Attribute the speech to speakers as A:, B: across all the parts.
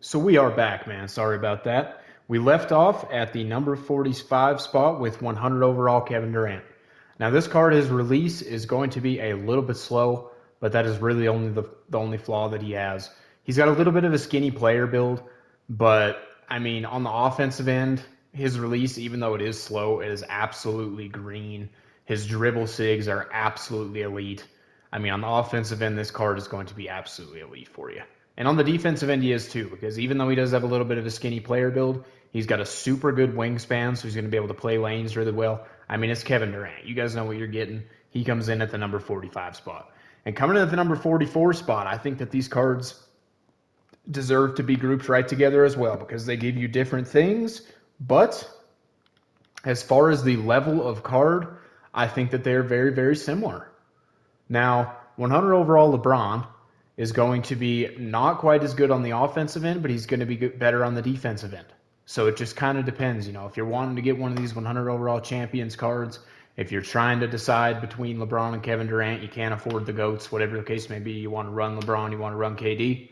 A: So we are back, man. Sorry about that. We left off at the number 45 spot with 100 overall Kevin Durant. Now this card, his release is going to be a little bit slow, but that is really only the only flaw that he has. He's got a little bit of a skinny player build, but I mean on the offensive end, his release, even though it is slow, it is absolutely green. His dribble sigs are absolutely elite. I mean, on the offensive end, this card is going to be absolutely elite for you. And on the defensive end, he is too, because even though he does have a little bit of a skinny player build, he's got a super good wingspan, so he's going to be able to play lanes really well. I mean, it's Kevin Durant. You guys know what you're getting. He comes in at the number 45 spot. And coming in at the number 44 spot, I think that these cards deserve to be grouped right together as well, because they give you different things. But as far as the level of card, I think that they're very, very similar. Now, 100 overall LeBron is going to be not quite as good on the offensive end, but he's going to be better on the defensive end. So it just kind of depends. If you're wanting to get one of these 100 overall champions cards, if you're trying to decide between LeBron and Kevin Durant, you can't afford the GOATs, whatever the case may be, you want to run LeBron, you want to run KD.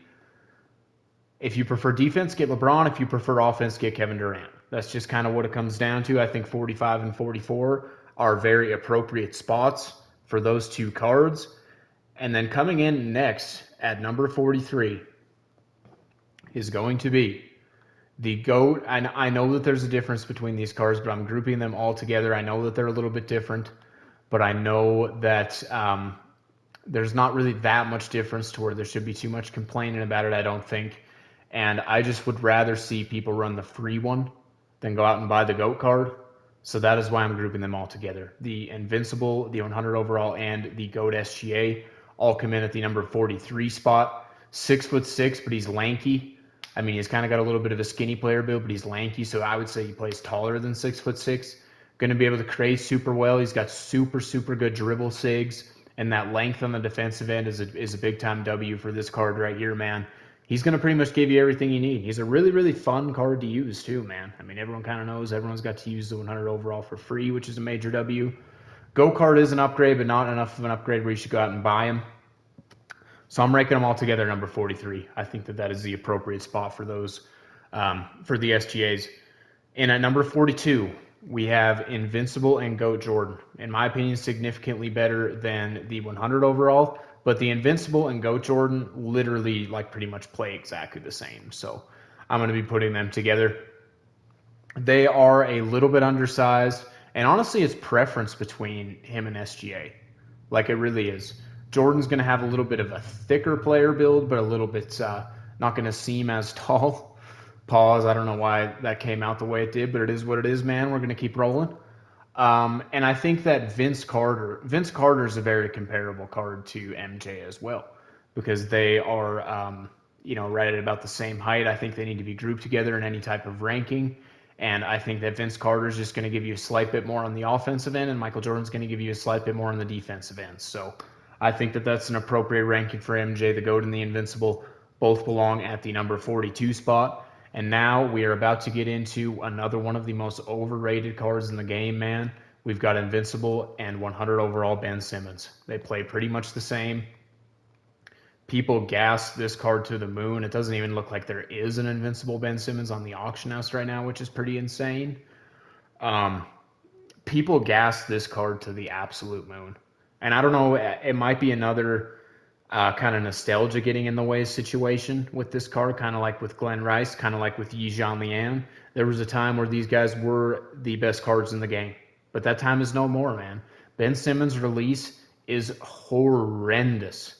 A: If you prefer defense, get LeBron. If you prefer offense, get Kevin Durant. That's just kind of what it comes down to. I think 45 and 44 are very appropriate spots for those two cards. And then coming in next at number 43 is going to be the GOAT. I know that there's a difference between these cards, but I'm grouping them all together. I know that they're a little bit different, but I know that there's not really that much difference to where there should be too much complaining about it, I don't think. And I just would rather see people run the free one than go out and buy the GOAT card. So that is why I'm grouping them all together. The Invincible, the 100 overall, and the GOAT SGA all come in at the number 43 spot. 6'6", but he's lanky. I mean, he's kind of got a little bit of a skinny player build, but he's lanky, so I would say he plays taller than 6'6". Going to be able to create super well. He's got super, super good dribble sigs, and that length on the defensive end is a big-time W for this card right here, man. He's going to pretty much give you everything you need. He's a really, really fun card to use, too, man. I mean, everyone kind of knows everyone's got to use the 100 overall for free, which is a major W. Go card is an upgrade, but not enough of an upgrade where you should go out and buy him. So I'm ranking them all together number 43. I think that is the appropriate spot for those, for the SGAs. And at number 42, we have Invincible and GOAT Jordan. In my opinion, significantly better than the 100 overall. But the Invincible and GOAT Jordan literally pretty much play exactly the same. So I'm going to be putting them together. They are a little bit undersized. And honestly, it's preference between him and SGA. It really is. Jordan's going to have a little bit of a thicker player build, but a little bit not going to seem as tall. Pause. I don't know why that came out the way it did, but it is what it is, man. We're going to keep rolling. And I think that Vince Carter is a very comparable card to MJ as well, because they are, right at about the same height. I think they need to be grouped together in any type of ranking. And I think that Vince Carter is just going to give you a slight bit more on the offensive end, and Michael Jordan's going to give you a slight bit more on the defensive end. So I think that that's an appropriate ranking for MJ. The GOAT and the Invincible both belong at the number 42 spot. And now we are about to get into another one of the most overrated cards in the game, man. We've got Invincible and 100 overall Ben Simmons. They play pretty much the same. People gas this card to the moon. It doesn't even look like there is an Invincible Ben Simmons on the auction house right now, which is pretty insane. People gas this card to the absolute moon. And I don't know, it might be another kind of nostalgia getting in the way situation with this card, kind of like with Glenn Rice, kind of like with Yi Jian Lian. There was a time where these guys were the best cards in the game, but that time is no more, man. Ben Simmons' release is horrendous.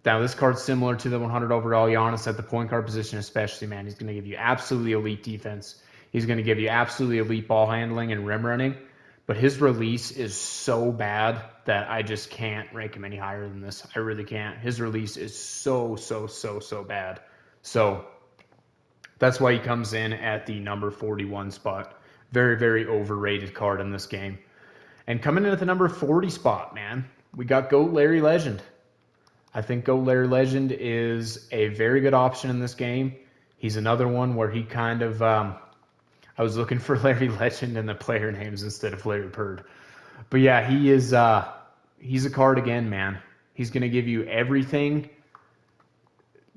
A: Now, this card's similar to the 100 overall Giannis at the point guard position especially, man. He's going to give you absolutely elite defense. He's going to give you absolutely elite ball handling and rim running. But his release is so bad that I just can't rank him any higher than this. I really can't. His release is so bad. So that's why he comes in at the number 41 spot. Very, very overrated card in this game. And coming in at the number 40 spot, man, we got GOAT Larry Legend. I think GOAT Larry Legend is a very good option in this game. He's another one where he kind of... I was looking for Larry Legend and the player names instead of Larry Bird. But yeah, he's a card again, man. He's going to give you everything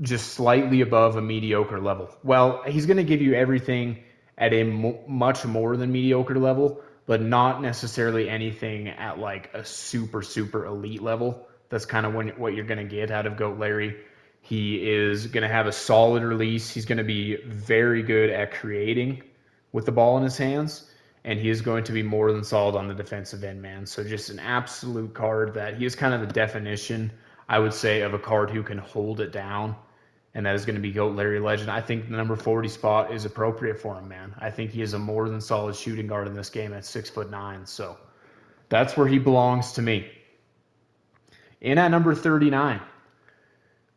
A: just slightly above a mediocre level. Well, he's going to give you everything at a much more than mediocre level, but not necessarily anything at like a super, super elite level. That's kind of what you're going to get out of GOAT Larry. He is going to have a solid release. He's going to be very good at creating with the ball in his hands, and he is going to be more than solid on the defensive end, man. So just an absolute card that he is kind of the definition, I would say, of a card who can hold it down, and that is going to be GOAT Larry Legend. I think the number 40 spot is appropriate for him, man. I think he is a more than solid shooting guard in this game at 6'9". So that's where he belongs to me. In at number 39,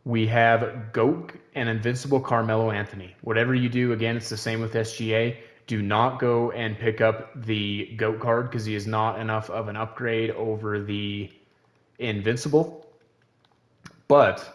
A: we have GOAT and Invincible Carmelo Anthony. Whatever you do, again, it's the same with SGA. Do not go and pick up the GOAT card because he is not enough of an upgrade over the Invincible. But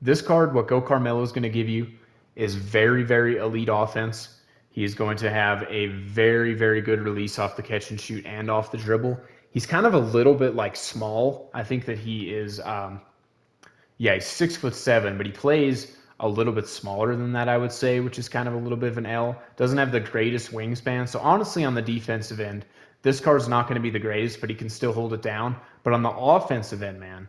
A: this card, what GOAT Carmelo is going to give you is very, very elite offense. He is going to have a very, very good release off the catch and shoot and off the dribble. He's kind of a little bit like small. I think that he is, he's 6'7", but he plays a little bit smaller than that, I would say, which is kind of a little bit of an L. Doesn't have the greatest wingspan. So honestly, on the defensive end, this card's not going to be the greatest, but he can still hold it down. But on the offensive end, man,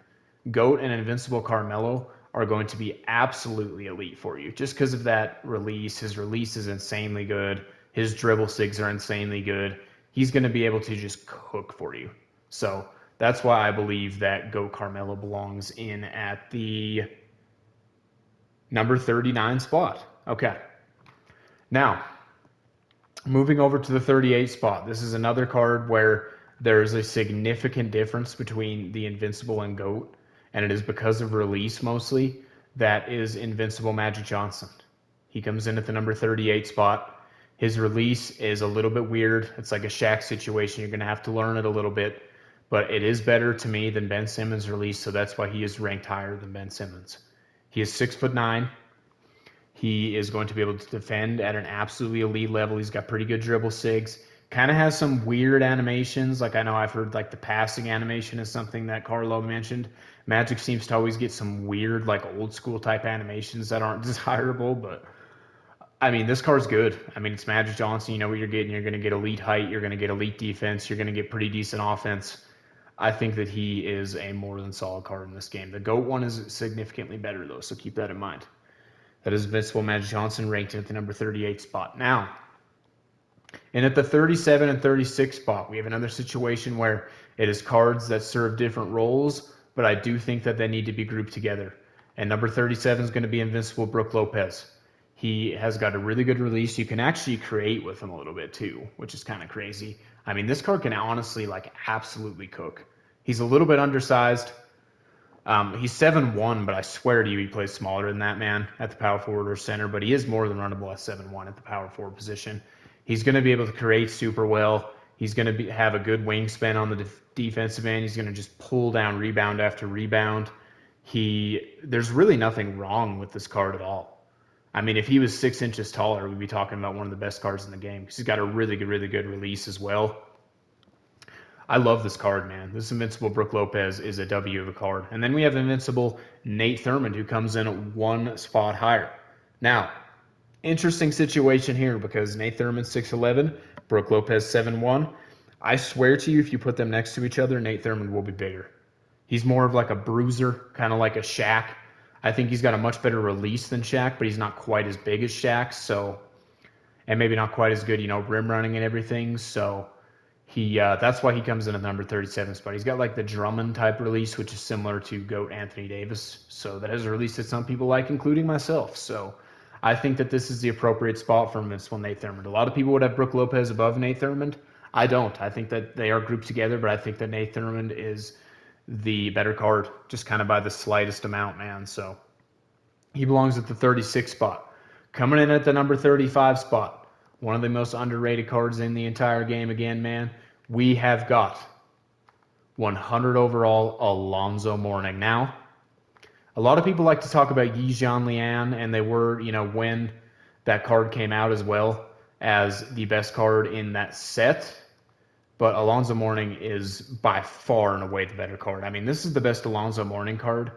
A: GOAT and Invincible Carmelo are going to be absolutely elite for you just because of that release. His release is insanely good. His dribble sigs are insanely good. He's going to be able to just cook for you. So that's why I believe that GOAT Carmelo belongs in at the number 39 spot. Okay. Now, moving over to the 38 spot. This is another card where there is a significant difference between the Invincible and GOAT, and it is because of release mostly. That is Invincible Magic Johnson. He comes in at the number 38 spot. His release is a little bit weird. It's like a Shaq situation. You're going to have to learn it a little bit, but it is better to me than Ben Simmons' release, so that's why he is ranked higher than Ben Simmons. He is 6'9". He is going to be able to defend at an absolutely elite level. He's got pretty good dribble sigs. Kind of has some weird animations. Like I know I've heard like the passing animation is something that Carlo mentioned. Magic seems to always get some weird like old school type animations that aren't desirable, but I mean, this card's good. I mean, it's Magic Johnson. You know what you're getting. You're going to get elite height. You're going to get elite defense. You're going to get pretty decent offense. I think that he is a more than solid card in this game. The GOAT one is significantly better, though, so keep that in mind. That is Invincible Magic Johnson, ranked at the number 38 spot. Now, and at the 37 and 36 spot, we have another situation where it is cards that serve different roles, but I do think that they need to be grouped together. And number 37 is going to be Invincible Brook Lopez. He has got a really good release. You can actually create with him a little bit too, which is kind of crazy. I mean, this card can honestly like absolutely cook. He's a little bit undersized. He's 7'1", but I swear to you he plays smaller than that, man, at the power forward or center, but he is more than runnable at 7'1" at the power forward position. He's going to be able to create super well. He's going to have a good wingspan on the defensive end. He's going to just pull down rebound after rebound. There's really nothing wrong with this card at all. I mean, if he was 6 inches taller, we'd be talking about one of the best cards in the game because he's got a really good release as well. I love this card, man. This Invincible Brook Lopez is a W of a card. And then we have Invincible Nate Thurmond, who comes in one spot higher. Now, interesting situation here because Nate Thurmond's 6'11", Brook Lopez 7'1". I swear to you, if you put them next to each other, Nate Thurmond will be bigger. He's more of like a bruiser, kind of like a Shaq. I think he's got a much better release than Shaq, but he's not quite as big as Shaq, and maybe not quite as good, rim running and everything. So that's why he comes in at number 37 spot. He's got like the Drummond type release, which is similar to GOAT Anthony Davis. So that is a release that some people like, including myself. So I think that this is the appropriate spot for Invincible Nate Thurmond. A lot of people would have Brook Lopez above Nate Thurmond. I don't. I think that they are grouped together, but I think that Nate Thurmond is the better card, just kind of by the slightest amount, man. So he belongs at the 36 spot. Coming in at the number 35 spot, one of the most underrated cards in the entire game again, man. We have got 100 overall Alonzo Mourning. Now, a lot of people like to talk about Yi Jian Lian, and they were, when that card came out as well as the best card in that set. But Alonzo Mourning is by far and away the better card. I mean, this is the best Alonzo Mourning card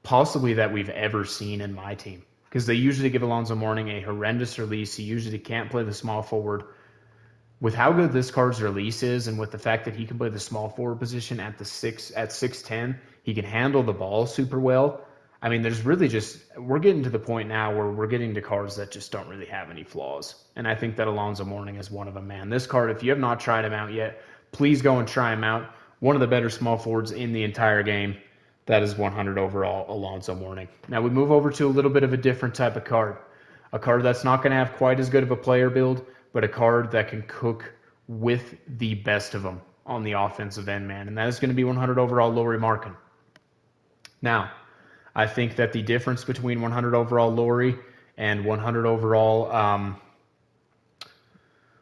A: possibly that we've ever seen in my team. because they usually give Alonzo Mourning a horrendous release. He usually can't play the small forward. With how good this card's release is, and with the fact that he can play the small forward position at 6'10", he can handle the ball super well. I mean, there's really just, we're getting to the point now where we're getting to cards that just don't really have any flaws. And I think that Alonzo Mourning is one of them, man. This card, if you have not tried him out yet, please go and try him out. One of the better small forwards in the entire game. That is 100 overall, Alonzo Mourning. Now we move over to a little bit of a different type of card. A card that's not going to have quite as good of a player build, but a card that can cook with the best of them on the offensive end, man. And that is going to be 100 overall, Lauri Markkanen. Now, I think that the difference between 100 overall Lauri and 100 overall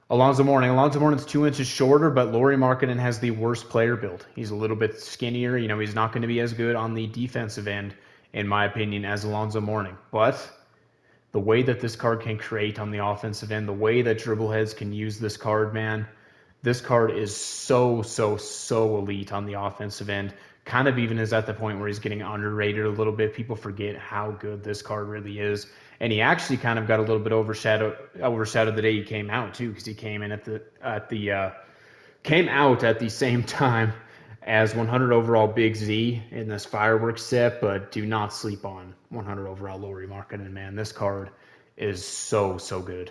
A: Alonzo Mourning's 2 inches shorter, but Lauri Markkanen has the worst player build. He's a little bit skinnier. You know, he's not going to be as good on the defensive end, in my opinion, as Alonzo Mourning. But the way that this card can create on the offensive end, the way that dribble heads can use this card, man, this card is so elite on the offensive end. Kind of even is at the point where he's getting underrated a little bit. People forget how good this card really is. And he actually kind of got a little bit overshadowed the day he came out too, because he came in came out at the same time as 100 overall Big Z in this fireworks set. But do not sleep on 100 overall Lauri Markkanen, man. This card is so good.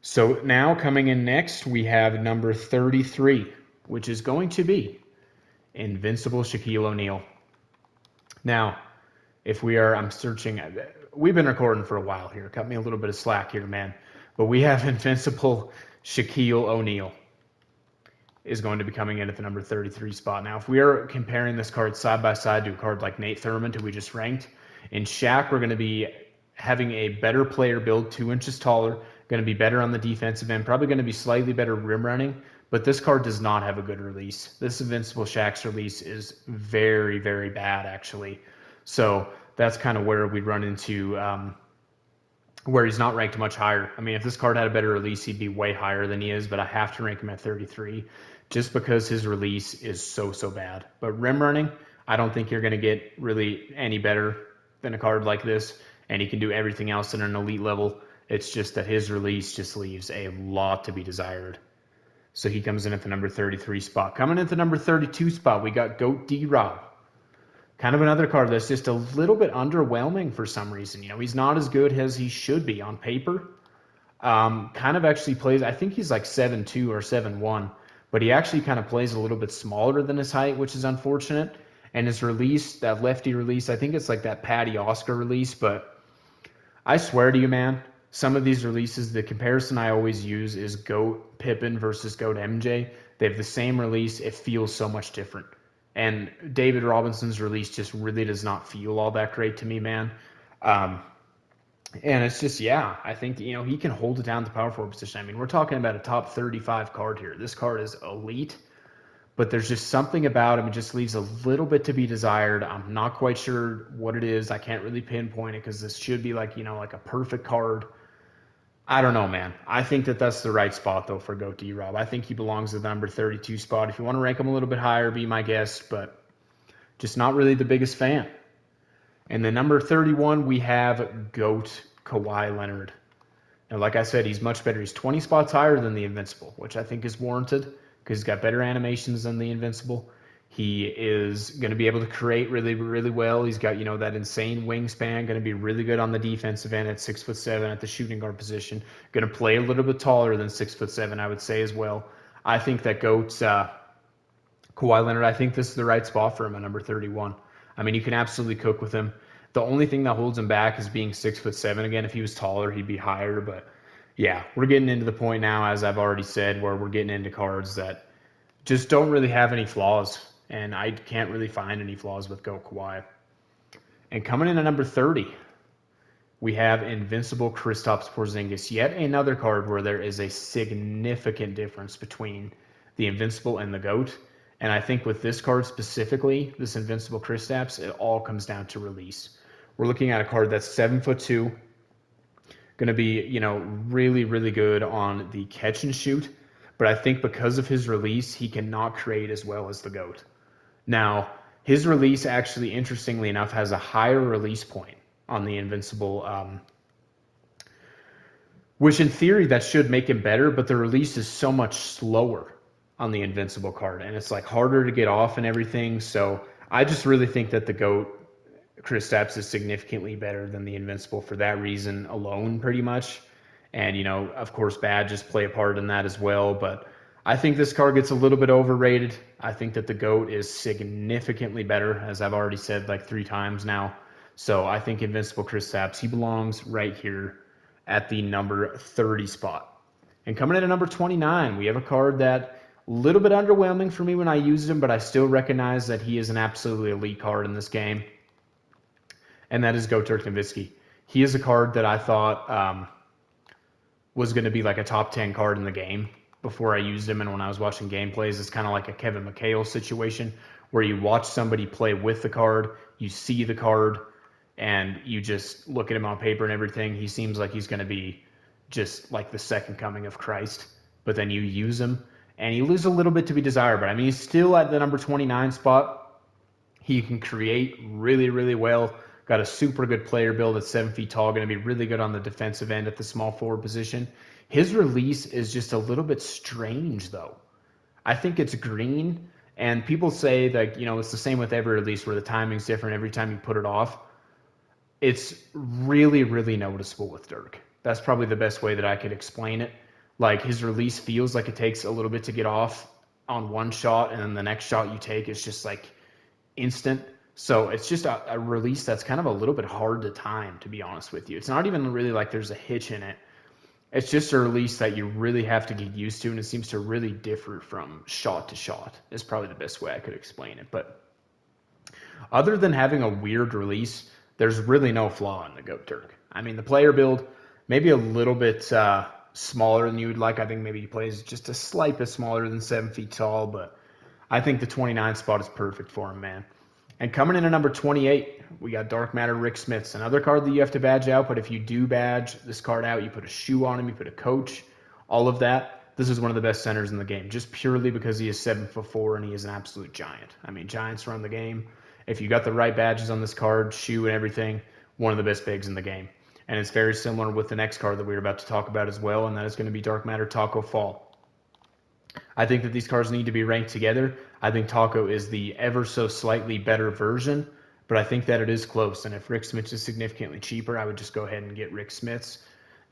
A: So now coming in next, we have number 33, which is going to be Invincible Shaquille O'Neal. Now, I'm searching, we've been recording for a while here. Cut me a little bit of slack here, man. But we have Invincible Shaquille O'Neal is going to be coming in at the number 33 spot. Now, if we are comparing this card side by side to a card like Nate Thurmond, who we just ranked, in Shaq, we're going to be having a better player build, 2 inches taller, going to be better on the defensive end, probably going to be slightly better rim running, but this card does not have a good release. This Invincible Shaq's release is very bad, actually. So that's kind of where we run into where he's not ranked much higher. I mean, if this card had a better release, he'd be way higher than he is, but I have to rank him at 33 just because his release is so bad. But rim running, I don't think you're going to get really any better than a card like this, and he can do everything else at an elite level. It's just that his release just leaves a lot to be desired. So he comes in at the number 33 spot. Coming in at the number 32 spot, we got GOAT D-Rob. Kind of another card that's just a little bit underwhelming for some reason. You know, he's not as good as he should be on paper. Kind of actually plays, I think he's like 7'2" or 7'1", but he actually kind of plays a little bit smaller than his height, which is unfortunate. And his release, that lefty release, I think it's like that Patty Oscar release, but I swear to you, man, some of these releases, the comparison I always use is GOAT Pippen versus GOAT MJ. They have the same release. It feels so much different. And David Robinson's release just really does not feel all that great to me, man. And it's just, yeah, I think, you know, he can hold it down the power forward position. I mean, we're talking about a top 35 card here. This card is elite, but there's just something about him. It just leaves a little bit to be desired. I'm not quite sure what it is. I can't really pinpoint it because this should be like, you know, like a perfect card. I don't know, man. I think that that's the right spot, though, for GOAT D-Rob. I think he belongs at the number 32 spot. If you want to rank him a little bit higher, be my guest, but just not really the biggest fan. And then number 31, we have GOAT Kawhi Leonard. And like I said, he's much better. He's 20 spots higher than the Invincible, which I think is warranted because he's got better animations than the Invincible. He is going to be able to create really well. He's got, you know, that insane wingspan, going to be really good on the defensive end at 6'7" at the shooting guard position. Going to play a little bit taller than 6'7", I would say as well. I think that GOAT's Kawhi Leonard, I think this is the right spot for him at number 31. I mean, you can absolutely cook with him. The only thing that holds him back is being 6'7". Again, if he was taller, he'd be higher. But yeah, we're getting into the point now, as I've already said, where we're getting into cards that just don't really have any flaws. And I can't really find any flaws with GOAT Kawhi. And coming in at number 30, we have Invincible Kristaps Porzingis. Yet another card where there is a significant difference between the Invincible and the GOAT. And I think with this card specifically, this Invincible Kristaps, it all comes down to release. We're looking at a card that's 7'2", going to be, you know, really good on the catch and shoot. But I think because of his release, he cannot create as well as the GOAT. Now, his release actually, interestingly enough, has a higher release point on the Invincible, which in theory that should make him better, but the release is so much slower on the Invincible card, and it's like harder to get off and everything. So I just really think that the GOAT Kristaps is significantly better than the Invincible for that reason alone, pretty much. And, you know, of course, badges play a part in that as well. But I think this card gets a little bit overrated. I think that the GOAT is significantly better, as I've already said like 3 times now. So I think Invincible Kristaps, he belongs right here at the number 30 spot. And coming in at number 29, we have a card that a little bit underwhelming for me when I used him, but I still recognize that he is an absolutely elite card in this game. And that is GOAT Dirk Nowitzki. He is a card that I thought was going to be like a top 10 card in the game before I used him. And when I was watching gameplays, it's kind of like a Kevin McHale situation where you watch somebody play with the card, you see the card, and you just look at him on paper and everything. He seems like he's going to be just like the second coming of Christ. But then you use him, and he leaves a little bit to be desired. But I mean, he's still at the number 29 spot. He can create really, really well. Got a super good player build at 7 feet tall. Going to be really good on the defensive end at the small forward position. His release is just a little bit strange, though. I think it's green, and people say that, you know, it's the same with every release where the timing's different every time you put it off. It's really, really noticeable with Dirk. That's probably the best way that I could explain it. Like, his release feels like it takes a little bit to get off on one shot, and then the next shot you take is just like instant. So it's just a release that's kind of a little bit hard to time, to be honest with you. It's not even really like there's a hitch in it. It's just a release that you really have to get used to, and it seems to really differ from shot to shot is probably the best way I could explain it. But other than having a weird release, there's really no flaw in the GOAT Dirk. I mean, the player build, maybe a little bit smaller than you would like. I think maybe he plays just a slight bit smaller than 7 feet tall, but I think the 29 spot is perfect for him, man. And coming in at number 28, we got Dark Matter Rick Smits, another card that you have to badge out, but if you do badge this card out, you put a shoe on him, you put a coach, all of that. This is one of the best centers in the game, just purely because he is 7'4" and he is an absolute giant. I mean, giants run the game. If you got the right badges on this card, shoe and everything, one of the best bigs in the game. And it's very similar with the next card that we're about to talk about as well, and that is going to be Dark Matter Tacko Fall. I think that these cards need to be ranked together. I think Tacko is the ever so slightly better version, but I think that it is close. And if Rick Smits is significantly cheaper, I would just go ahead and get Rick Smits.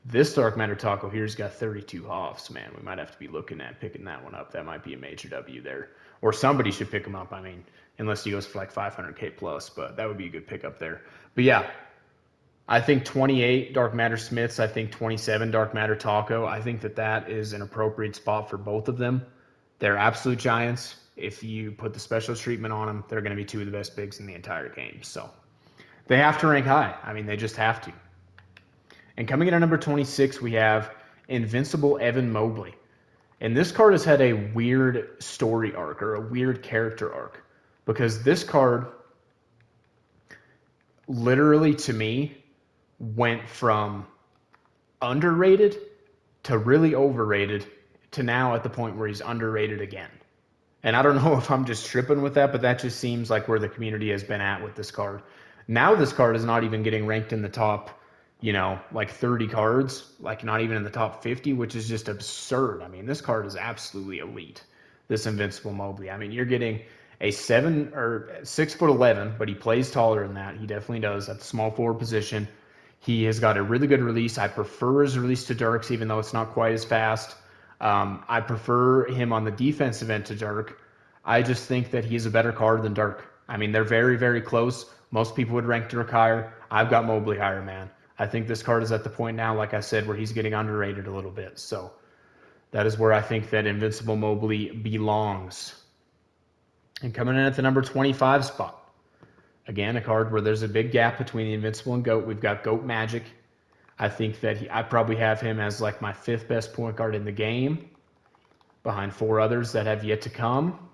A: This Dark Matter Tacko here's got 32 Hoffs, man. We might have to be looking at picking that one up. That might be a major W there. Or somebody should pick him up, I mean, unless he goes for like 500K plus, but that would be a good pickup there. But yeah, I think 28 Dark Matter Smits. I think 27 Dark Matter Tacko. I think that that is an appropriate spot for both of them. They're absolute giants. If you put the special treatment on them, they're going to be 2 of the best bigs in the entire game. So they have to rank high. I mean, they just have to. And coming in at number 26, we have Invincible Evan Mobley. And this card has had a weird story arc or a weird character arc because this card literally, to me, went from underrated to really overrated to now at the point where he's underrated again. And I don't know if I'm just tripping with that, but that just seems like where the community has been at with this card. Now this card is not even getting ranked in the top, you know, like 30 cards, like not even in the top 50, which is just absurd. I mean, this card is absolutely elite, this Invincible Mobley. I mean, you're getting a 6'11", but he plays taller than that. He definitely does at the small forward position. He has got a really good release. I prefer his release to Dirk's, even though it's not quite as fast. I prefer him on the defensive end to Dirk. I just think that he's a better card than Dirk. I mean, they're very, very close. Most people would rank Dirk higher. I've got Mobley higher, man. I think this card is at the point now, like I said, where he's getting underrated a little bit. So that is where I think that Invincible Mobley belongs. And coming in at the number 25 spot, again, a card where there's a big gap between the Invincible and GOAT. We've got GOAT Magic. I think that I probably have him as like my 5th best point guard in the game, behind 4 others that have yet to come.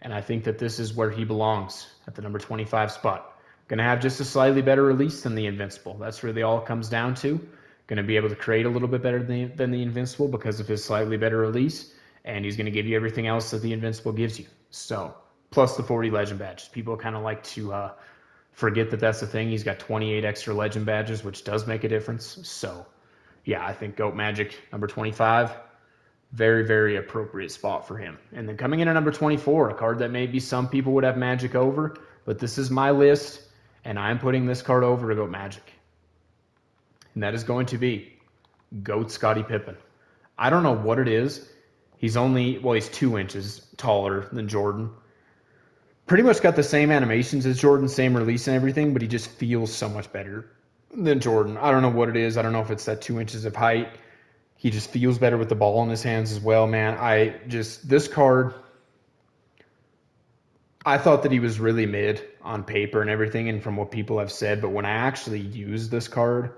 A: And I think that this is where he belongs, at the number 25 spot. Going to have just a slightly better release than the Invincible. That's really all it comes down to. Going to be able to create a little bit better than the Invincible because of his slightly better release. And he's going to give you everything else that the Invincible gives you. So, plus the 40 Legend badges. People kind of like to forget that that's the thing. He's got 28 extra legend badges, which does make a difference. So, yeah, I think GOAT Magic, number 25, very, very appropriate spot for him. And then coming in at number 24, a card that maybe some people would have Magic over, but this is my list, and I'm putting this card over to GOAT Magic. And that is going to be GOAT Scottie Pippen. I don't know what it is. He's 2 inches taller than Jordan. Pretty much got the same animations as Jordan, same release and everything, but he just feels so much better than Jordan. I don't know what it is. I don't know if it's that 2 inches of height. He just feels better with the ball in his hands as well, man. This card, I thought that he was really mid on paper and everything and from what people have said, but when I actually use this card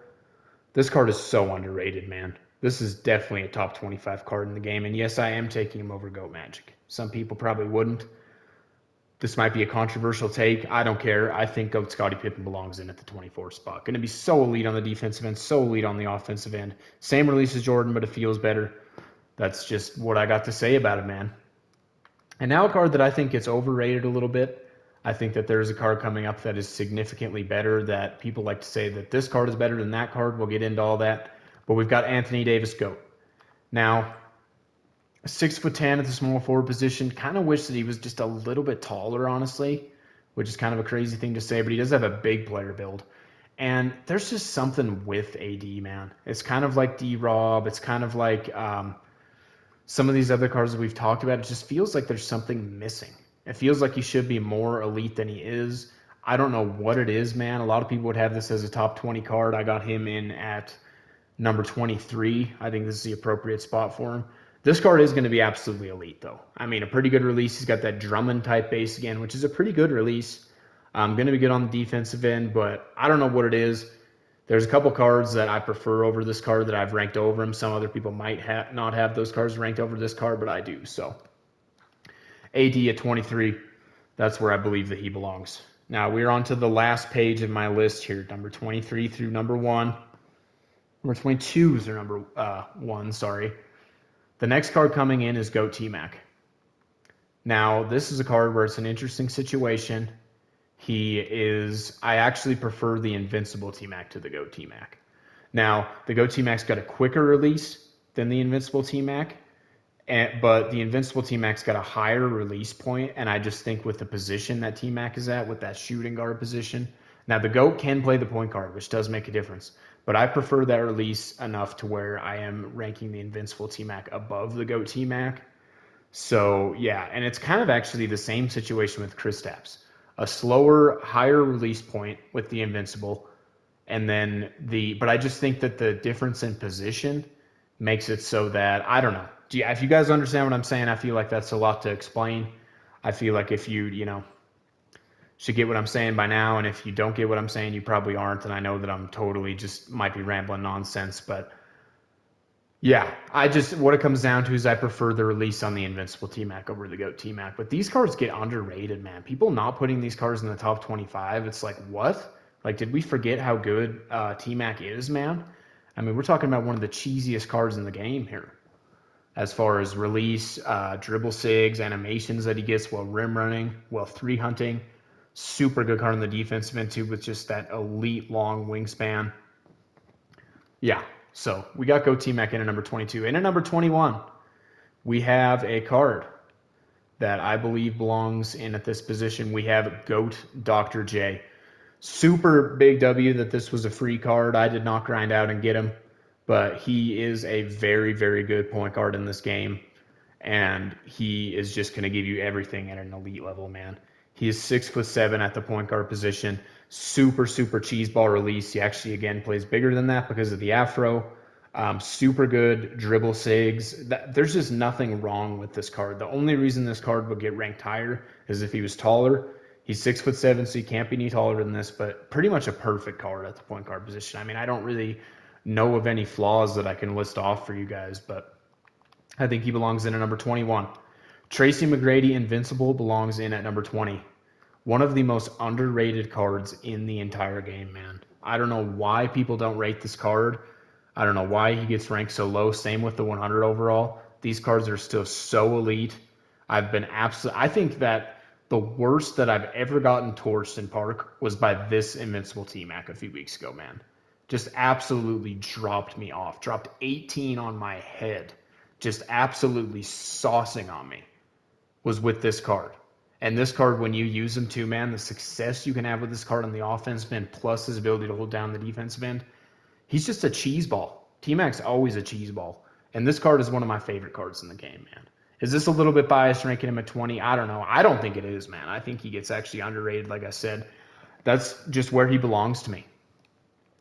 A: is so underrated, man. This is definitely a top 25 card in the game, and yes, I am taking him over GOAT Magic. Some people probably wouldn't. This might be a controversial take. I don't care. I think GOAT Scottie Pippen belongs in at the 24 spot. Going to be so elite on the defensive end, so elite on the offensive end. Same release as Jordan, but it feels better. That's just what I got to say about it, man. And now a card that I think gets overrated a little bit. I think that there's a card coming up that is significantly better, that people like to say that this card is better than that card. We'll get into all that. But we've got Anthony Davis GOAT. Now, 6'10" at the small forward position. Kind of wish that he was just a little bit taller, honestly, which is kind of a crazy thing to say, but he does have a big player build. And there's just something with AD, man. It's kind of like D-Rob. It's kind of like some of these other cards that we've talked about. It just feels like there's something missing. It feels like he should be more elite than he is. I don't know what it is, man. A lot of people would have this as a top 20 card. I got him in at number 23. I think this is the appropriate spot for him. This card is going to be absolutely elite, though. I mean, a pretty good release. He's got that Drummond type base again, which is a pretty good release. Going to be good on the defensive end, but I don't know what it is. There's a couple cards that I prefer over this card that I've ranked over him. Some other people might not have those cards ranked over this card, but I do. So AD at 23, that's where I believe that he belongs. Now we're on to the last page of my list here, number 23 through number 1. Number 22 through number 1, sorry. The next card coming in is GOAT T-Mac. Now, this is a card where it's an interesting situation. I actually prefer the Invincible T-Mac to the GOAT T-Mac. Now, the GOAT T-Mac's got a quicker release than the Invincible T-Mac, but the Invincible T-Mac's got a higher release point, and I just think with the position that T-Mac is at, with that shooting guard position. Now, the GOAT can play the point guard, which does make a difference. But I prefer that release enough to where I am ranking the Invincible T-Mac above the GOAT T-Mac. So, yeah, and it's kind of actually the same situation with Kristaps. A slower, higher release point with the Invincible. But I just think that the difference in position makes it so that, I don't know. If you guys understand what I'm saying, I feel like that's a lot to explain. I feel like if you should get what I'm saying by now, and if you don't get what I'm saying, you probably aren't, and I know that I'm totally just might be rambling nonsense, but yeah, what it comes down to is I prefer the release on the Invincible T-Mac over the GOAT T-Mac, but these cards get underrated, man. People not putting these cards in the top 25, it's like, what? Like, did we forget how good T-Mac is, man? I mean, we're talking about one of the cheesiest cards in the game here as far as release, dribble sigs, animations that he gets while rim running, while 3-hunting. Super good card on the defensive end, too, with just that elite long wingspan. Yeah, so we got GOAT T-Mac in at number 22. In at number 21, we have a card that I believe belongs in at this position. We have GOAT Dr. J. Super big W that this was a free card. I did not grind out and get him, but he is a very, very good point guard in this game, and he is just going to give you everything at an elite level, man. He is 6'7" at the point guard position. Super, super cheeseball release. He actually, again, plays bigger than that because of the afro. Super good dribble sigs. There's just nothing wrong with this card. The only reason this card would get ranked higher is if he was taller. He's 6'7", so he can't be any taller than this, but pretty much a perfect card at the point guard position. I mean, I don't really know of any flaws that I can list off for you guys, but I think he belongs in at number 21. Tracy McGrady Invincible belongs in at number 20. One of the most underrated cards in the entire game, man. I don't know why people don't rate this card. I don't know why he gets ranked so low. Same with the 100 overall. These cards are still so elite. I think that The worst that I've ever gotten torched in Park was by this Invincible T-Mac a few weeks ago, man. Just absolutely dropped me off. Dropped 18 on my head. Just absolutely saucing on me was with this card. And this card, when you use him too, man, the success you can have with this card on the offensive end, plus his ability to hold down the defensive end, he's just a cheese ball. T-Mac's always a cheese ball. And this card is one of my favorite cards in the game, man. Is this a little bit biased ranking him at 20? I don't know. I don't think it is, man. I think he gets actually underrated, like I said. That's just where he belongs to me.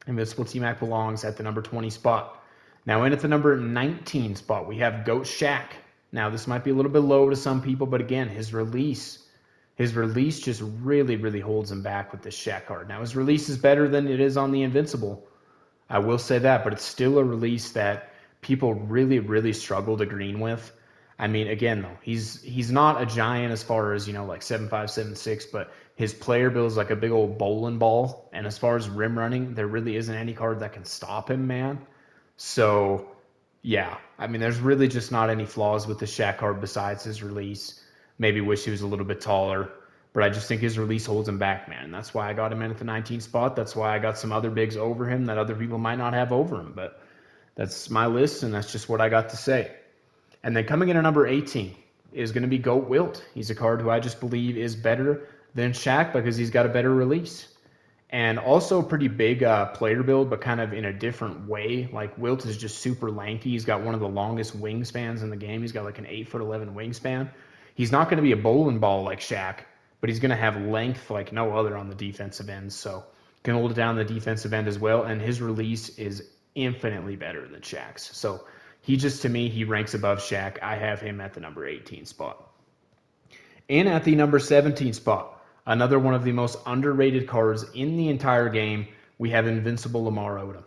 A: Invincible T-Mac belongs at the number 20 spot. Now in at the number 19 spot, we have GOAT Shaq. Now this might be a little bit low to some people, but again, his release just really, really holds him back with this Shaq card. Now his release is better than it is on the Invincible. I will say that, but it's still a release that people really, really struggle to green with. I mean, again, though, he's not a giant as far as, like 7'5", 7'6", but his player build is like a big old bowling ball. And as far as rim running, there really isn't any card that can stop him, man. So, yeah, I mean, there's really just not any flaws with the Shaq card besides his release. Maybe wish he was a little bit taller, but I just think his release holds him back, man. That's why I got him in at the 19th spot. That's why I got some other bigs over him that other people might not have over him. But that's my list, and that's just what I got to say. And then coming in at number 18 is going to be GOAT Wilt. He's a card who I just believe is better than Shaq because he's got a better release. And also a pretty big player build, but kind of in a different way. Like Wilt is just super lanky. He's got one of the longest wingspans in the game. He's got like an 8'11" wingspan. He's not going to be a bowling ball like Shaq, but he's going to have length like no other on the defensive end. So can hold it down the defensive end as well. And his release is infinitely better than Shaq's. So to me, he ranks above Shaq. I have him at the number 18 spot. In at the number 17 spot, another one of the most underrated cards in the entire game, we have Invincible Lamar Odom.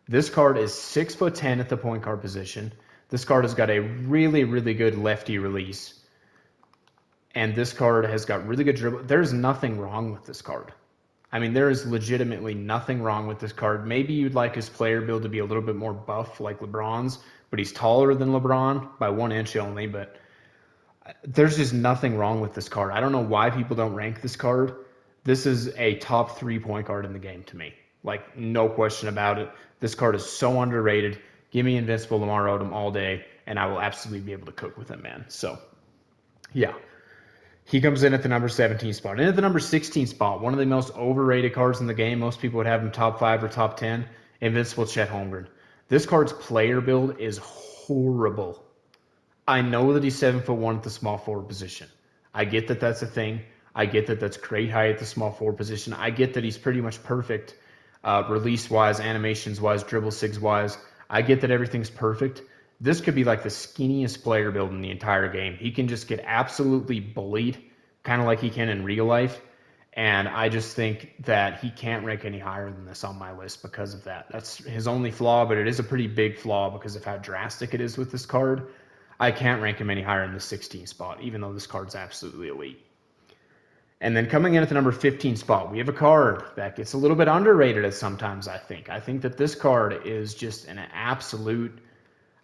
A: This card is 6'10" at the point guard position. This card has got a really, really good lefty release. And this card has got really good dribble. There's nothing wrong with this card. I mean, there is legitimately nothing wrong with this card. Maybe you'd like his player build to be a little bit more buff like LeBron's, but he's taller than LeBron by 1 inch only. But there's just nothing wrong with this card. I don't know why people don't rank this card. This is a top 3 point guard in the game to me. Like, no question about it. This card is so underrated. Give me Invincible Lamar Odom all day, and I will absolutely be able to cook with him, man. So, yeah. He comes in at the number 17 spot. And at the number 16 spot, one of the most overrated cards in the game. Most people would have him top 5 or top 10. Invincible Chet Holmgren. This card's player build is horrible. I know that he's 7'1" at the small forward position. I get that that's a thing. I get that that's great height at the small forward position. I get that he's pretty much perfect release-wise, animations-wise, dribble sigs-wise. I get that everything's perfect. This could be like the skinniest player build in the entire game. He can just get absolutely bullied, kind of like he can in real life. And I just think that he can't rank any higher than this on my list because of that. That's his only flaw, but it is a pretty big flaw because of how drastic it is with this card. I can't rank him any higher in the 16th spot, even though this card's absolutely elite. And then coming in at the number 15 spot, we have a card that gets a little bit underrated at sometimes, I think. I think that this card is just an absolute...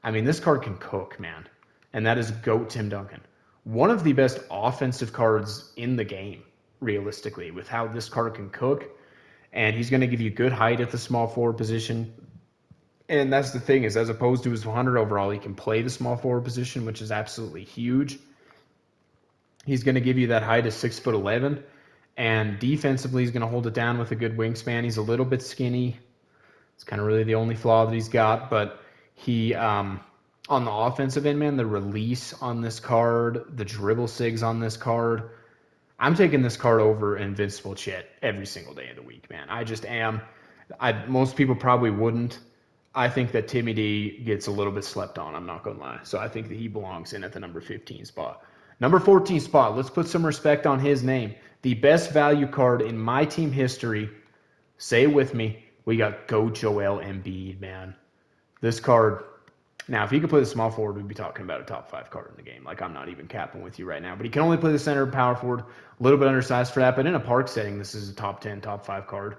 A: I mean, this card can cook, man. And that is GOAT Tim Duncan. One of the best offensive cards in the game, realistically, with how this card can cook. And he's going to give you good height at the small forward position. And that's the thing is, as opposed to his 100 overall, he can play the small forward position, which is absolutely huge. He's going to give you that height of 6'11". And defensively, he's going to hold it down with a good wingspan. He's a little bit skinny. It's kind of really the only flaw that he's got, but he, on the offensive end, man, the release on this card, the dribble sigs on this card, I'm taking this card over Invincible Chet every single day of the week, man. I just am. Most people probably wouldn't. I think that Timmy D gets a little bit slept on, I'm not going to lie. So I think that he belongs in at the number 15 spot. Number 14 spot, let's put some respect on his name. The best value card in my team history. Say it with me. We got Go Joel Embiid, man. This card, now if he could play the small forward, we'd be talking about a top 5 card in the game. Like, I'm not even capping with you right now. But he can only play the center and power forward. A little bit undersized for that. But in a park setting, this is a top 10, top 5 card.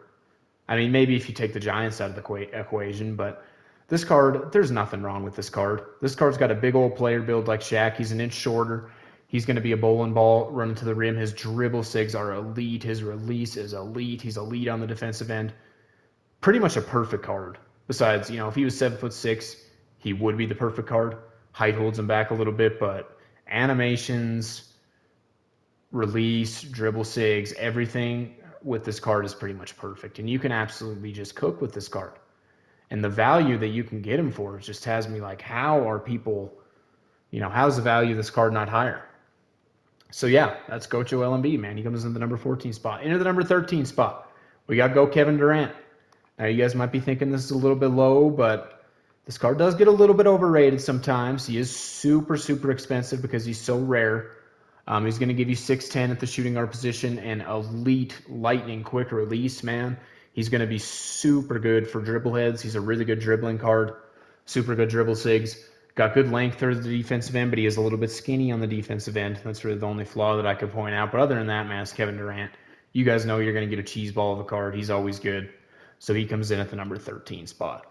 A: I mean, maybe if you take the Giants out of the equation. But this card, there's nothing wrong with this card. This card's got a big old player build like Shaq. He's an inch shorter. He's going to be a bowling ball running to the rim. His dribble sigs are elite. His release is elite. He's elite on the defensive end. Pretty much a perfect card. Besides, if he was 7'6", he would be the perfect card. Height holds him back a little bit, but animations, release, dribble sigs, everything with this card is pretty much perfect. And you can absolutely just cook with this card. And the value that you can get him for just has me like, how are people, how's the value of this card not higher? So yeah, that's Go Joel Embiid, man. He comes in the number 14 spot. Into the number 13 spot, we got Go Kevin Durant. Now you guys might be thinking this is a little bit low, but this card does get a little bit overrated sometimes. He is super, super expensive because he's so rare. He's going to give you 6'10" at the shooting guard position and elite lightning quick release, man. He's going to be super good for dribble heads. He's a really good dribbling card, super good dribble sigs. Got good length through the defensive end, but he is a little bit skinny on the defensive end. That's really the only flaw that I could point out. But other than that, man, it's Kevin Durant. You guys know you're going to get a cheese ball of a card. He's always good. So he comes in at the number 13 spot.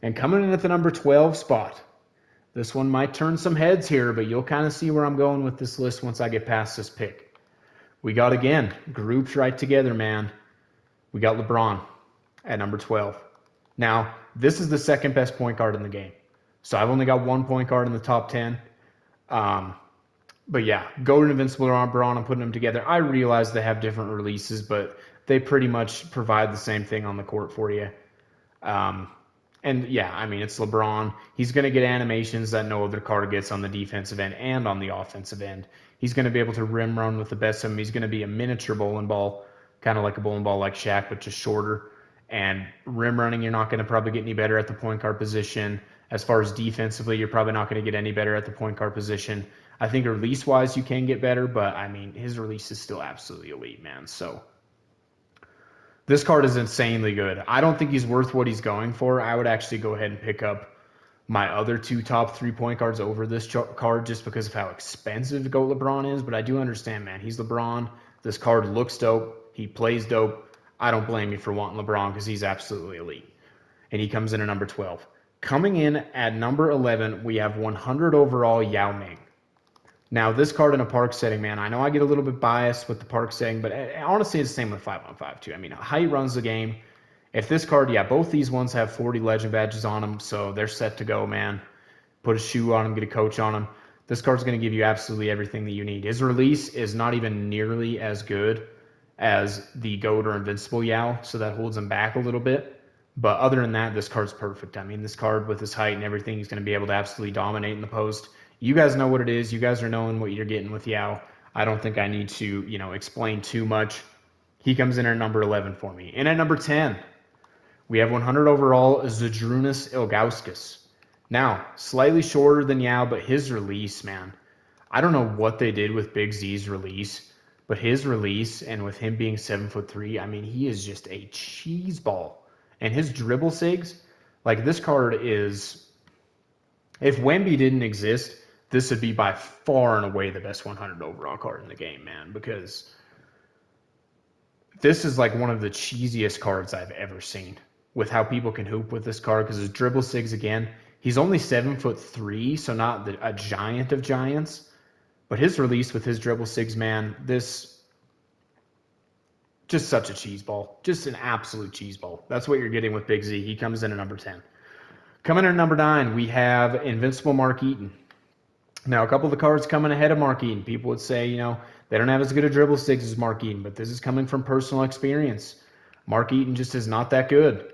A: And coming in at the number 12 spot, this one might turn some heads here, but you'll kind of see where I'm going with this list once I get past this pick. We got, again, grouped right together, man. We got LeBron at number 12. Now, this is the second best point guard in the game. So I've only got one point guard in the top 10. But yeah, Go to Invincible or LeBron, I'm putting them together. I realize they have different releases, but they pretty much provide the same thing on the court for you. And yeah, I mean, it's LeBron. He's going to get animations that no other card gets on the defensive end and on the offensive end. He's going to be able to rim run with the best of them. He's going to be a miniature bowling ball, kind of like a bowling ball like Shaq, but just shorter. And rim running, you're not going to probably get any better at the point guard position. As far as defensively, you're probably not going to get any better at the point guard position. I think release-wise, you can get better, but, I mean, his release is still absolutely elite, man. So this card is insanely good. I don't think he's worth what he's going for. I would actually go ahead and pick up my other two top 3 point guards over this card just because of how expensive Go LeBron is. But I do understand, man. He's LeBron. This card looks dope. He plays dope. I don't blame you for wanting LeBron because he's absolutely elite. And he comes in at number 12. Coming in at number 11, we have 100 overall Yao Ming. Now, this card in a park setting, man, I know I get a little bit biased with the park setting, but honestly, it's the same with 5-on-5 too. I mean, height runs the game. If this card, yeah, both these ones have 40 legend badges on them, so they're set to go, man. Put a shoe on them, get a coach on them. This card's going to give you absolutely everything that you need. His release is not even nearly as good as the Goat or Invincible Yao, so that holds him back a little bit. But other than that, this card's perfect. I mean, this card with his height and everything, he's going to be able to absolutely dominate in the post. You guys know what it is. You guys are knowing what you're getting with Yao. I don't think I need to, explain too much. He comes in at number 11 for me. And at number 10, we have 100 overall Zydrunas Ilgauskas. Now, slightly shorter than Yao, but his release, man. I don't know what they did with Big Z's release, but his release, and with him being 7'3", I mean, he is just a cheese ball. And his dribble sigs, like this card is, if Wemby didn't exist, this would be by far and away the best 100 overall card in the game, man, because this is like one of the cheesiest cards I've ever seen with how people can hoop with this card, because his dribble sigs, again, he's only 7'3", so not a giant of giants, but his release with his dribble sigs, man, this just such a cheese ball. Just an absolute cheese ball. That's what you're getting with Big Z. He comes in at number 10. Coming in at number 9, we have Invincible Mark Eaton. Now, a couple of the cards coming ahead of Mark Eaton. People would say, they don't have as good a dribble sticks as Mark Eaton, but this is coming from personal experience. Mark Eaton just is not that good.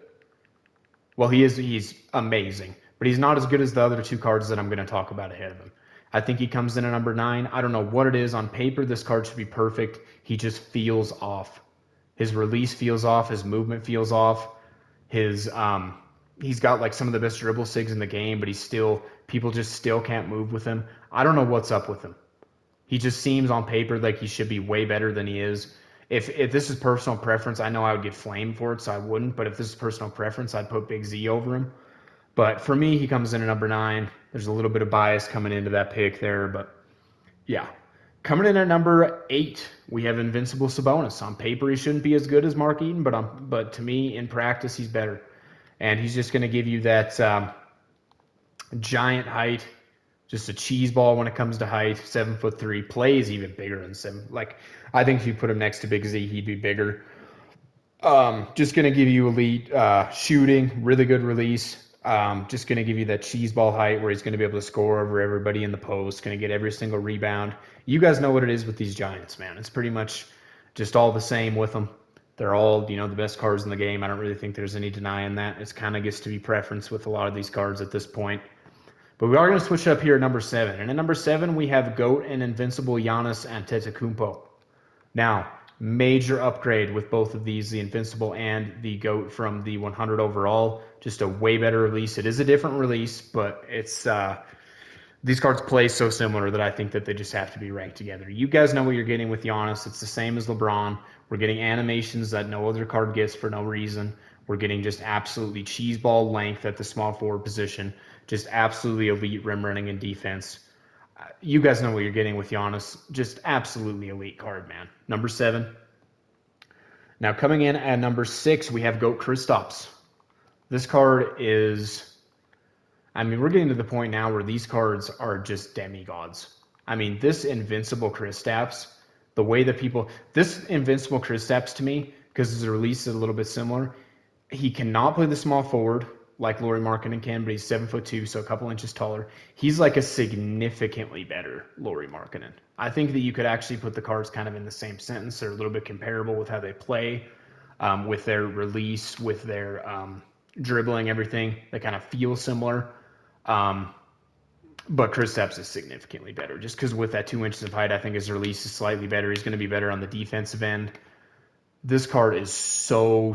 A: Well, he's amazing, but he's not as good as the other two cards that I'm going to talk about ahead of him. I think he comes in at number 9. I don't know what it is. On paper, this card should be perfect. He just feels off. His release feels off. His movement feels off. He's got like some of the best dribble sigs in the game, but people just still can't move with him. I don't know what's up with him. He just seems on paper like he should be way better than he is. If this is personal preference, I know I would get flamed for it, so I wouldn't. But if this is personal preference, I'd put Big Z over him. But for me, he comes in at number 9. There's a little bit of bias coming into that pick there, but yeah. Coming in at number 8, we have Invincible Sabonis. On paper, he shouldn't be as good as Mark Eaton, but to me, in practice, he's better. And he's just going to give you that giant height, Just a cheese ball when it comes to height. 7'3", plays even bigger than 7. Like, I think if you put him next to Big Z, he'd be bigger. Just going to give you elite shooting, really good release. Just going to give you that cheese ball height where he's going to be able to score over everybody in the post, going to get every single rebound. You guys know what it is with these Giants, man. It's pretty much just all the same with them. They're all, the best cards in the game. I don't really think there's any denying that. It's kind of gets to be preference with a lot of these cards at this point. But we are going to switch up here at number 7. And at number 7, we have GOAT and Invincible Giannis Antetokounmpo. Now, major upgrade with both of these, the Invincible and the GOAT from the 100 overall. Just a way better release. It is a different release, but it's these cards play so similar that I think that they just have to be ranked together. You guys know what you're getting with Giannis. It's the same as LeBron. We're getting animations that no other card gets for no reason. We're getting just absolutely cheeseball length at the small forward position. Just absolutely elite rim running and defense. You guys know what you're getting with Giannis. Just absolutely elite card, man. Number 7. Now coming in at number 6, we have GOAT Kristaps. This card is... we're getting to the point now where these cards are just demigods. This Invincible Kristaps, the way that people... This Invincible Kristaps, to me, because his release is a little bit similar, he cannot play the small forward like Lauri Markkanen can, but he's 7'2", so a couple inches taller. He's like a significantly better Lauri Markkanen. I think that you could actually put the cards kind of in the same sentence. They're a little bit comparable with how they play, with their release, with their dribbling, everything. They kind of feel similar. But Kristaps is significantly better just because with that 2 inches of height, I think his release is slightly better. He's going to be better on the defensive end. This card is so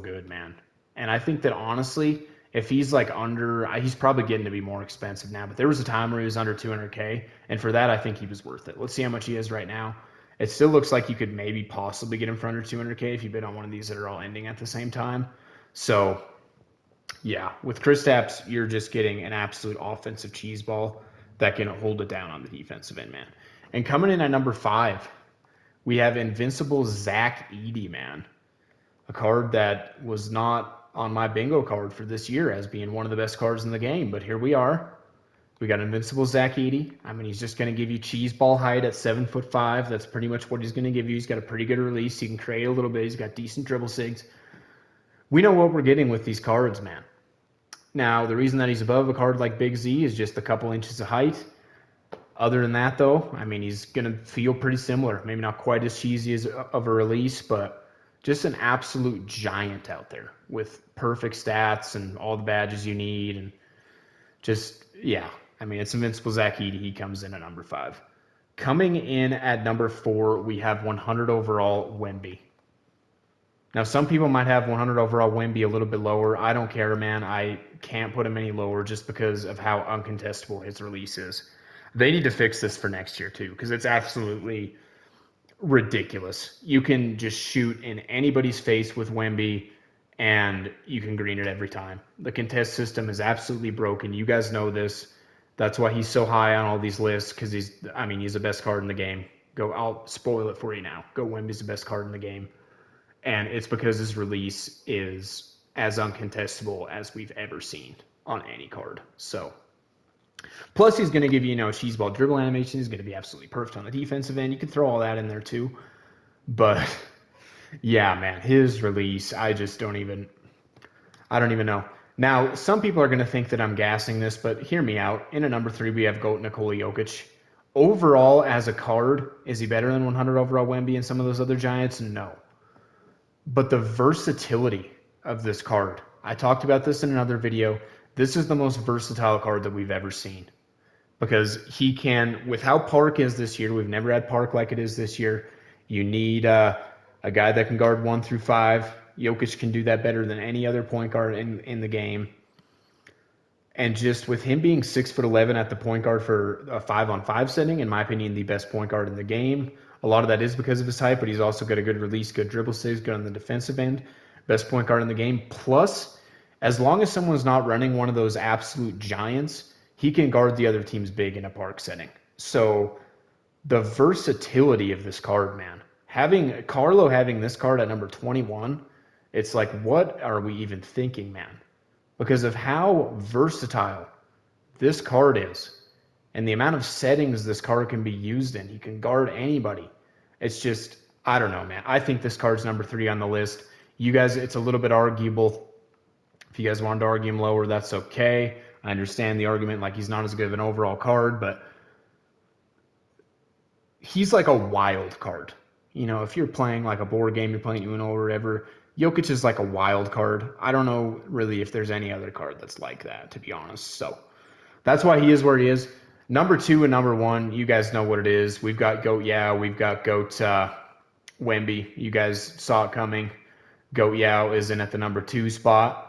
A: good, man. And I think that honestly, if he's like under, he's probably getting to be more expensive now, but there was a time where he was under 200K, and for that, I think he was worth it. Let's see how much he is right now. It still looks like you could maybe possibly get him for under 200K if you bid on one of these that are all ending at the same time. So, yeah, with Kristaps, you're just getting an absolute offensive cheese ball that can hold it down on the defensive end, man. And coming in at number 5, we have Invincible Zach Edey, man. A card that was not on my bingo card for this year as being one of the best cards in the game, but here we are. We got Invincible Zach Edey. He's just going to give you cheese ball height at 7'5". That's pretty much what he's going to give you. He's got a pretty good release. He can create a little bit. He's got decent dribble sigs. We know what we're getting with these cards, man. Now, the reason that he's above a card like Big Z is just a couple inches of height. Other than that, though, he's going to feel pretty similar. Maybe not quite as cheesy as of a release, but just an absolute giant out there with perfect stats and all the badges you need. And just, yeah, it's Invincible Zach Edey. He comes in at number 5. Coming in at number 4, we have 100 overall Wemby. Now, some people might have 100 overall Wemby a little bit lower. I don't care, man. I can't put him any lower just because of how uncontestable his release is. They need to fix this for next year, too, because it's absolutely ridiculous. You can just shoot in anybody's face with Wemby, and you can green it every time. The contest system is absolutely broken. You guys know this. That's why he's so high on all these lists, because he's the best card in the game. I'll spoil it for you now. Wemby's the best card in the game. And it's because his release is as uncontestable as we've ever seen on any card. So, plus he's going to give you, cheeseball dribble animation. He's going to be absolutely perfect on the defensive end. You can throw all that in there too. But, yeah, man, his release, I don't even know. Now, some people are going to think that I'm gassing this, but hear me out. In at number 3, we have GOAT Nikola Jokic. Overall, as a card, is he better than 100 overall Wemby and some of those other Giants? No. But the versatility of this card, I talked about this in another video. This is the most versatile card that we've ever seen. Because he can, with how Park is this year, we've never had Park like it is this year. You need a guy that can guard 1 through 5. Jokic can do that better than any other point guard in the game. And just with him being 6'11" at the point guard for a 5-on-5 setting, in my opinion, the best point guard in the game. A lot of that is because of his height, but he's also got a good release, good dribble saves, good on the defensive end. Best point guard in the game. Plus, as long as someone's not running one of those absolute giants, he can guard the other team's big in a Park setting. So the versatility of this card, man. Having this card at number 21, it's like, what are we even thinking, man? Because of how versatile this card is. And the amount of settings this card can be used in, he can guard anybody. It's just, I don't know, man. I think this card's number 3 on the list. You guys, it's a little bit arguable. If you guys wanted to argue him lower, that's okay. I understand the argument, like he's not as good of an overall card, but he's like a wild card. You know, if you're playing like a board game, you're playing Uno or whatever, Jokic is like a wild card. I don't know really if there's any other card that's like that, to be honest. So that's why he is where he is. Number 2 and number 1, you guys know what it is. We've got GOAT, we've got GOAT Wemby. You guys saw it coming. GOAT Yao is in at the number 2 spot.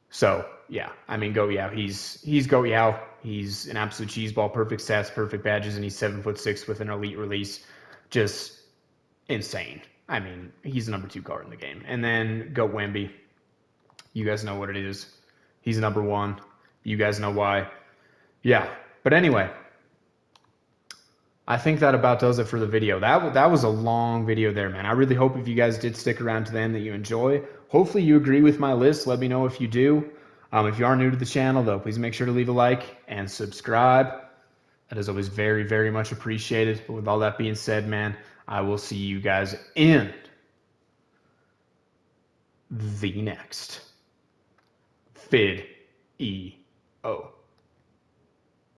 A: So, yeah, I mean, GOAT Yao, he's GOAT Yao. He's an absolute cheeseball, perfect stats, perfect badges, and he's 7'6" with an elite release. Just insane. I mean, he's the number 2 card in the game. And then GOAT Wemby. You guys know what it is. He's number 1. You guys know why. Yeah, but anyway, I think that about does it for the video. That was a long video there, man. I really hope if you guys did stick around to the end that you enjoy. Hopefully you agree with my list. Let me know if you do. If you are new to the channel, though, please make sure to leave a like and subscribe. That is always very, very much appreciated. But with all that being said, man, I will see you guys in the next video.